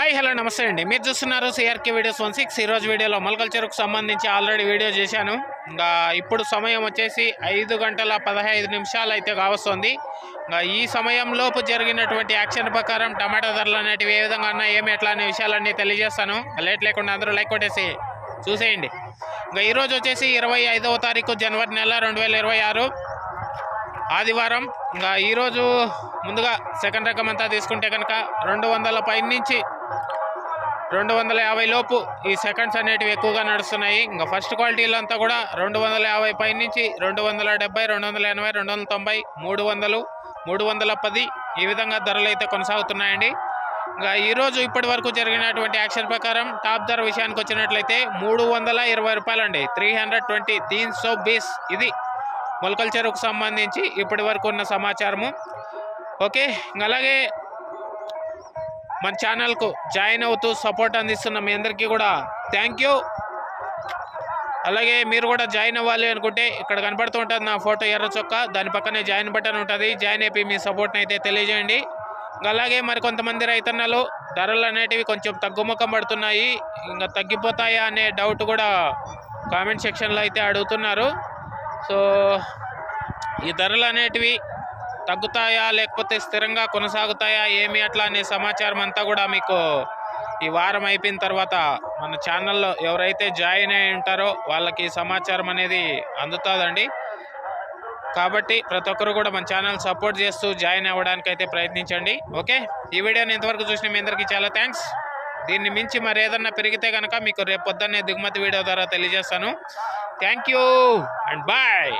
Hi hello నమస్తే అండి. మీరు చూస్తున్నారు సిఆర్కే వీడియోస్ 16. ఈరోజు వీడియోలో మొలకల చెరుకు సంబంధించి ఆల్రెడీ వీడియో చేశాను. ఇంకా ఇప్పుడు సమయం వచ్చేసి 5:15 అయితే కావస్తుంది. ఇంకా ఈ సమయంలోపు జరిగినటువంటి యాక్షన్ ప్రకారం టమాటా ధరలు అనేటివి ఏ విధంగా ఉన్నాయి, ఏమి ఎట్లా అనే విషయాలన్నీ తెలియజేస్తాను. లేట్ లేకుండా అందరూ లైక్ కొట్టేసి చూసేయండి. ఇంకా ఈరోజు వచ్చేసి 25వ తారీఖు జనవరి నెల 2026 ఆదివారం. ఇంకా ఈరోజు ముందుగా సెకండ్ రకం అంతా తీసుకుంటే కనుక 200 పైన నుంచి 250 లోపు ఈ సెకండ్స్ అనేటివి ఎక్కువగా నడుస్తున్నాయి. ఇంకా ఫస్ట్ క్వాలిటీలు అంతా కూడా 250 పై నుంచి 270, 280, 290, 300, 310 ఈ విధంగా ధరలు అయితే కొనసాగుతున్నాయండి. ఇంకా ఈరోజు ఇప్పటి వరకు జరిగినటువంటి యాక్షన్ ప్రకారం టాప్ ధర విషయానికి వచ్చినట్లయితే 320 రూపాయలండి. 320 320 ఇది మొలకల చెరుకు సంబంధించి ఇప్పటి వరకు ఉన్న సమాచారము. ఓకే, అలాగే మన ఛానల్కు జాయిన్ అవుతూ సపోర్ట్ అందిస్తున్న మీ అందరికీ కూడా థ్యాంక్ యూ. అలాగే మీరు కూడా జాయిన్ అవ్వాలి అనుకుంటే ఇక్కడ కనపడుతూ ఉంటుంది నా ఫోటో ఎర్ర చొక్క, దాని పక్కనే జాయిన్ బటన్ ఉంటుంది. జాయిన్ అయిపోయి మీ సపోర్ట్ని అయితే తెలియజేయండి. అలాగే మరి కొంతమంది రైతన్నలు ధరలు అనేటివి కొంచెం తగ్గుముఖం పడుతున్నాయి, ఇంకా తగ్గిపోతాయా అనే డౌట్ కూడా కామెంట్ సెక్షన్లో అయితే అడుగుతున్నారు. సో ఈ ధరలు అనేటివి తగ్గుతాయా లేకపోతే స్థిరంగా కొనసాగుతాయా ఏమి అట్లా అనే సమాచారం అంతా కూడా మీకు ఈ వారం అయిపోయిన తర్వాత మన ఛానల్లో ఎవరైతే జాయిన్ అయి ఉంటారో వాళ్ళకి సమాచారం అనేది అందుతుందండి. కాబట్టి ప్రతి ఒక్కరు కూడా మన ఛానల్ సపోర్ట్ చేస్తూ జాయిన్ అవ్వడానికి అయితే ప్రయత్నించండి. ఓకే, ఈ వీడియోని ఇంతవరకు చూసిన మీ అందరికీ చాలా థ్యాంక్స్. దీన్ని మించి మరి ఏదన్నా పెరిగితే కనుక మీకు రేపు పొద్దున్నే దిగుమతి వీడియో ద్వారా తెలియజేస్తాను. Thank you and bye.